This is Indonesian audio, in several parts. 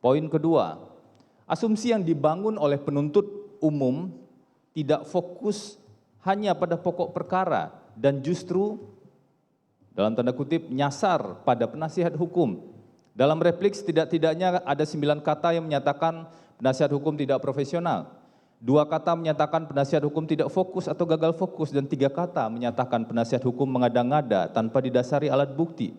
Poin kedua, asumsi yang dibangun oleh penuntut umum tidak fokus hanya pada pokok perkara dan justru dalam tanda kutip nyasar pada penasihat hukum. Dalam replik setidak-tidaknya ada 9 kata yang menyatakan penasihat hukum tidak profesional. 2 kata menyatakan penasihat hukum tidak fokus atau gagal fokus, dan 3 kata menyatakan penasihat hukum mengada-ngada tanpa didasari alat bukti.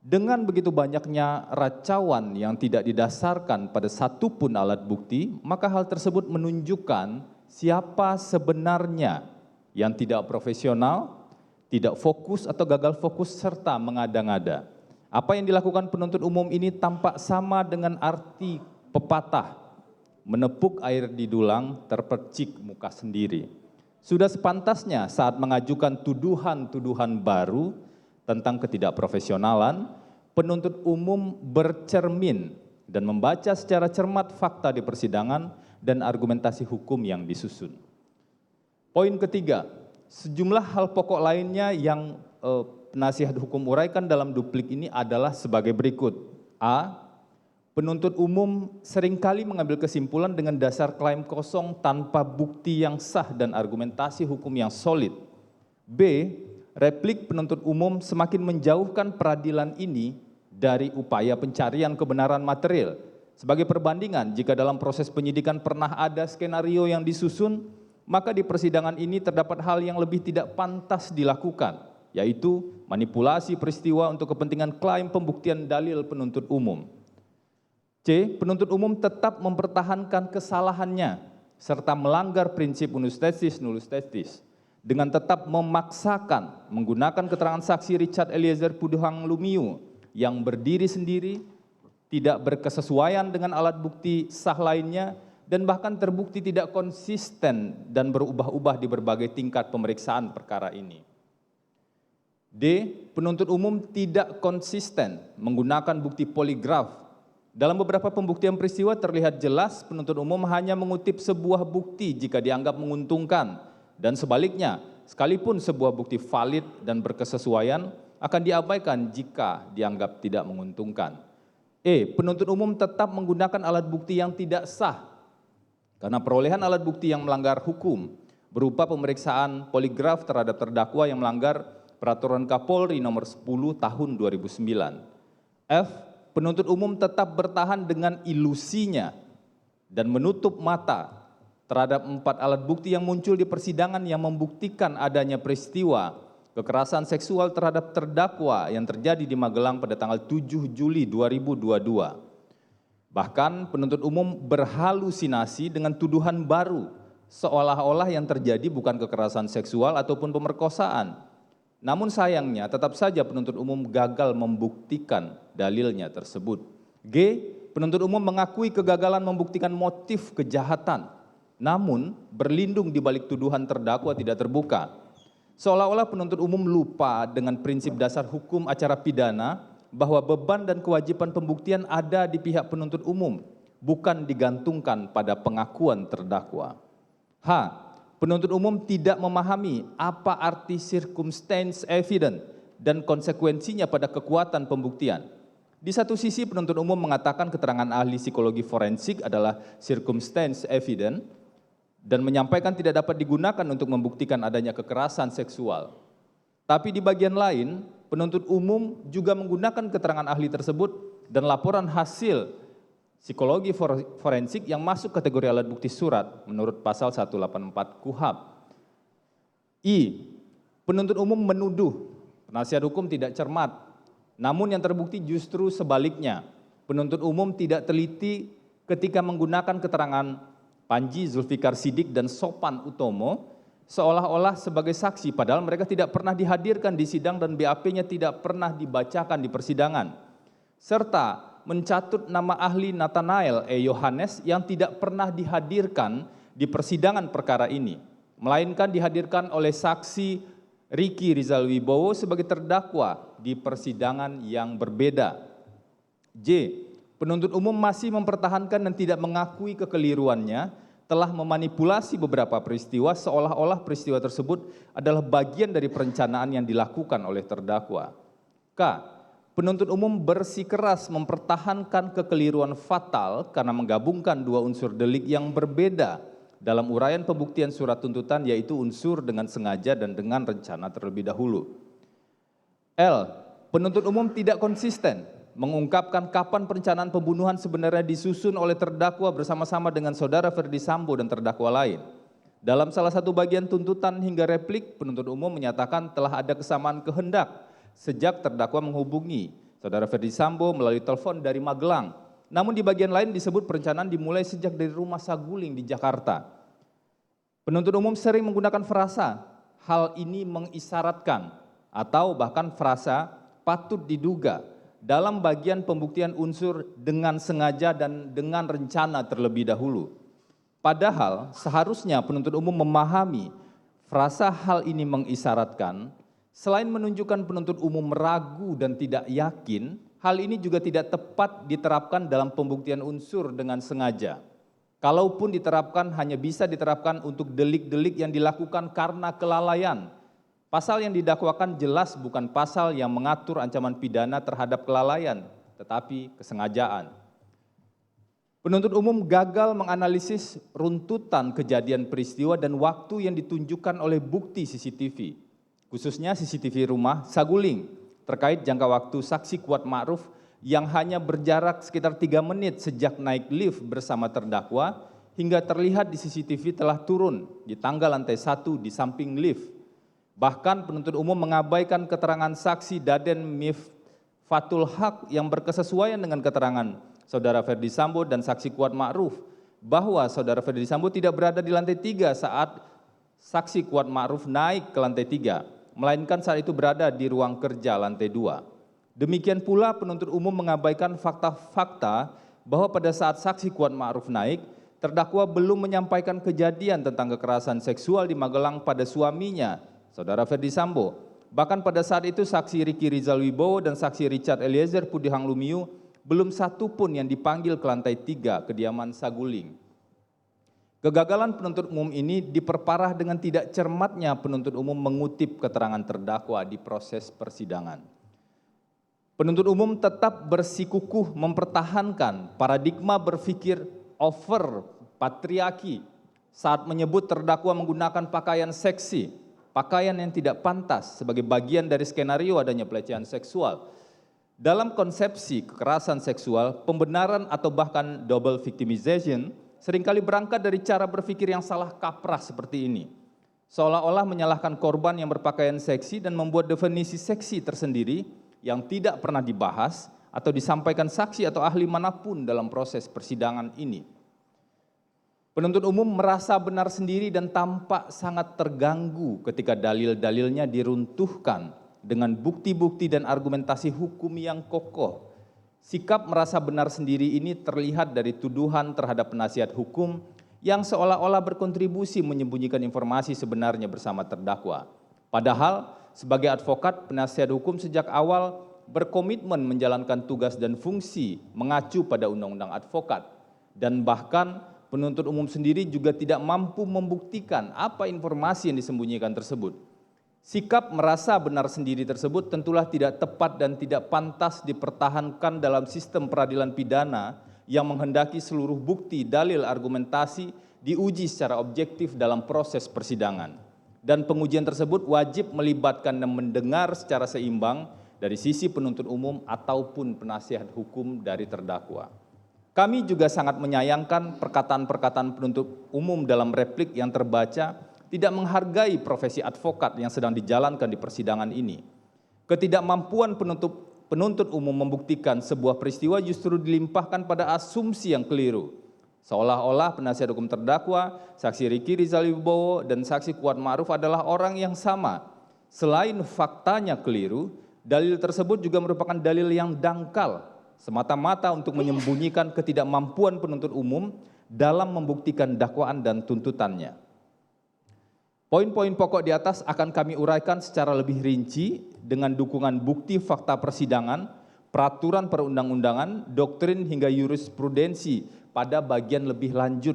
Dengan begitu banyaknya racauan yang tidak didasarkan pada satu pun alat bukti, maka hal tersebut menunjukkan siapa sebenarnya yang tidak profesional, tidak fokus atau gagal fokus, serta mengada-ngada. Apa yang dilakukan penuntut umum ini tampak sama dengan arti pepatah, menepuk air di dulang, terpercik muka sendiri. Sudah sepantasnya saat mengajukan tuduhan-tuduhan baru tentang ketidakprofesionalan, penuntut umum bercermin dan membaca secara cermat fakta di persidangan dan argumentasi hukum yang disusun. Poin ketiga, sejumlah hal pokok lainnya yang penasihat hukum uraikan dalam duplik ini adalah sebagai berikut. A. Penuntut umum seringkali mengambil kesimpulan dengan dasar klaim kosong tanpa bukti yang sah dan argumentasi hukum yang solid. B. Replik penuntut umum semakin menjauhkan peradilan ini dari upaya pencarian kebenaran material. Sebagai perbandingan, jika dalam proses penyidikan pernah ada skenario yang disusun, maka di persidangan ini terdapat hal yang lebih tidak pantas dilakukan, yaitu manipulasi peristiwa untuk kepentingan klaim pembuktian dalil penuntut umum. C. Penuntut umum tetap mempertahankan kesalahannya serta melanggar prinsip unus testis nullus testis dengan tetap memaksakan menggunakan keterangan saksi Richard Eliezer Puduhang Lumiu yang berdiri sendiri, tidak berkesesuaian dengan alat bukti sah lainnya, dan bahkan terbukti tidak konsisten dan berubah-ubah di berbagai tingkat pemeriksaan perkara ini. D. Penuntut umum tidak konsisten menggunakan bukti poligraf. Dalam beberapa pembuktian peristiwa terlihat jelas penuntut umum hanya mengutip sebuah bukti jika dianggap menguntungkan, dan sebaliknya, sekalipun sebuah bukti valid dan berkesesuaian akan diabaikan jika dianggap tidak menguntungkan. E. Penuntut umum tetap menggunakan alat bukti yang tidak sah karena perolehan alat bukti yang melanggar hukum berupa pemeriksaan poligraf terhadap terdakwa yang melanggar Peraturan Kapolri nomor 10 tahun 2009. F. Penuntut umum tetap bertahan dengan ilusinya dan menutup mata terhadap 4 alat bukti yang muncul di persidangan yang membuktikan adanya peristiwa kekerasan seksual terhadap terdakwa yang terjadi di Magelang pada tanggal 7 Juli 2022. Bahkan penuntut umum berhalusinasi dengan tuduhan baru seolah-olah yang terjadi bukan kekerasan seksual ataupun pemerkosaan. Namun sayangnya tetap saja penuntut umum gagal membuktikan dalilnya tersebut. G. Penuntut umum mengakui kegagalan membuktikan motif kejahatan, namun berlindung di balik tuduhan terdakwa tidak terbuka. Seolah-olah penuntut umum lupa dengan prinsip dasar hukum acara pidana bahwa beban dan kewajiban pembuktian ada di pihak penuntut umum, bukan digantungkan pada pengakuan terdakwa. H. Penuntut umum tidak memahami apa arti circumstance evidence dan konsekuensinya pada kekuatan pembuktian. Di satu sisi penuntut umum mengatakan keterangan ahli psikologi forensik adalah circumstance evidence dan menyampaikan tidak dapat digunakan untuk membuktikan adanya kekerasan seksual. Tapi di bagian lain, penuntut umum juga menggunakan keterangan ahli tersebut dan laporan hasil psikologi forensik yang masuk kategori alat bukti surat menurut pasal 184 KUHP. I. Penuntut umum menuduh penasihat hukum tidak cermat, namun yang terbukti justru sebaliknya. Penuntut umum tidak teliti ketika menggunakan keterangan Panji Zulfikar Sidik dan Sopan Utomo seolah-olah sebagai saksi, padahal mereka tidak pernah dihadirkan di sidang dan BAP-nya tidak pernah dibacakan di persidangan. Serta mencatut nama ahli Nathanael E. Yohanes yang tidak pernah dihadirkan di persidangan perkara ini, melainkan dihadirkan oleh saksi Riki Rizal Wibowo sebagai terdakwa di persidangan yang berbeda. J. Penuntut umum masih mempertahankan dan tidak mengakui kekeliruannya telah memanipulasi beberapa peristiwa seolah-olah peristiwa tersebut adalah bagian dari perencanaan yang dilakukan oleh terdakwa. K. penuntut umum bersikeras mempertahankan kekeliruan fatal karena menggabungkan dua unsur delik yang berbeda dalam uraian pembuktian surat tuntutan, yaitu unsur dengan sengaja dan dengan rencana terlebih dahulu. L. Penuntut umum tidak konsisten mengungkapkan kapan perencanaan pembunuhan sebenarnya disusun oleh terdakwa bersama-sama dengan saudara Ferdi Sambo dan terdakwa lain. Dalam salah satu bagian tuntutan hingga replik, penuntut umum menyatakan telah ada kesamaan kehendak sejak terdakwa menghubungi saudara Ferdi Sambo melalui telepon dari Magelang. Namun di bagian lain disebut perencanaan dimulai sejak dari rumah Saguling di Jakarta. Penuntut umum sering menggunakan frasa, hal ini mengisyaratkan, atau bahkan frasa patut diduga dalam bagian pembuktian unsur dengan sengaja dan dengan rencana terlebih dahulu. Padahal seharusnya penuntut umum memahami frasa hal ini mengisyaratkan, selain menunjukkan penuntut umum ragu dan tidak yakin, hal ini juga tidak tepat diterapkan dalam pembuktian unsur dengan sengaja. Kalaupun diterapkan, hanya bisa diterapkan untuk delik-delik yang dilakukan karena kelalaian. Pasal yang didakwakan jelas bukan pasal yang mengatur ancaman pidana terhadap kelalaian, tetapi kesengajaan. Penuntut umum gagal menganalisis runtutan kejadian peristiwa dan waktu yang ditunjukkan oleh bukti CCTV, khususnya CCTV rumah Saguling, terkait jangka waktu saksi Kuat Ma'ruf yang hanya berjarak sekitar 3 menit sejak naik lift bersama terdakwa hingga terlihat di CCTV telah turun di tangga lantai 1 di samping lift. Bahkan penuntut umum mengabaikan keterangan saksi Daden Miffatul Haq yang berkesesuaian dengan keterangan saudara Ferdi Sambo dan saksi Kuat Ma'ruf bahwa saudara Ferdi Sambo tidak berada di lantai 3 saat saksi Kuat Ma'ruf naik ke lantai 3, melainkan saat itu berada di ruang kerja lantai 2. Demikian pula penuntut umum mengabaikan fakta-fakta bahwa pada saat saksi Kuat Ma'ruf naik, terdakwa belum menyampaikan kejadian tentang kekerasan seksual di Magelang pada suaminya, saudara Ferdi Sambo. Bahkan pada saat itu saksi Riki Rizal Wibowo dan saksi Richard Eliezer Pudihang Lumiu belum satu pun yang dipanggil ke lantai 3 kediaman Saguling. Kegagalan penuntut umum ini diperparah dengan tidak cermatnya penuntut umum mengutip keterangan terdakwa di proses persidangan. Penuntut umum tetap bersikukuh mempertahankan paradigma berpikir over patriarki saat menyebut terdakwa menggunakan pakaian seksi, pakaian yang tidak pantas sebagai bagian dari skenario adanya pelecehan seksual. Dalam konsepsi kekerasan seksual, pembenaran atau bahkan double victimization seringkali berangkat dari cara berpikir yang salah kaprah seperti ini. Seolah-olah menyalahkan korban yang berpakaian seksi dan membuat definisi seksi tersendiri yang tidak pernah dibahas atau disampaikan saksi atau ahli manapun dalam proses persidangan ini. Penuntut umum merasa benar sendiri dan tampak sangat terganggu ketika dalil-dalilnya diruntuhkan dengan bukti-bukti dan argumentasi hukum yang kokoh. Sikap merasa benar sendiri ini terlihat dari tuduhan terhadap penasihat hukum yang seolah-olah berkontribusi menyembunyikan informasi sebenarnya bersama terdakwa. Padahal sebagai advokat, penasihat hukum sejak awal berkomitmen menjalankan tugas dan fungsi mengacu pada undang-undang advokat. Dan bahkan penuntut umum sendiri juga tidak mampu membuktikan apa informasi yang disembunyikan tersebut. Sikap merasa benar sendiri tersebut tentulah tidak tepat dan tidak pantas dipertahankan dalam sistem peradilan pidana yang menghendaki seluruh bukti, dalil, argumentasi diuji secara objektif dalam proses persidangan. Dan pengujian tersebut wajib melibatkan dan mendengar secara seimbang dari sisi penuntut umum ataupun penasihat hukum dari terdakwa. Kami juga sangat menyayangkan perkataan-perkataan penuntut umum dalam replik yang terbaca tidak menghargai profesi advokat yang sedang dijalankan di persidangan ini. Ketidakmampuan penuntut umum membuktikan sebuah peristiwa justru dilimpahkan pada asumsi yang keliru. Seolah-olah penasihat hukum terdakwa, saksi Riki Rizal Wibowo dan saksi Kuat Ma'ruf adalah orang yang sama. Selain faktanya keliru, dalil tersebut juga merupakan dalil yang dangkal, semata-mata untuk menyembunyikan ketidakmampuan penuntut umum dalam membuktikan dakwaan dan tuntutannya. Poin-poin pokok di atas akan kami uraikan secara lebih rinci dengan dukungan bukti fakta persidangan, peraturan perundang-undangan, doktrin hingga jurisprudensi pada bagian lebih lanjut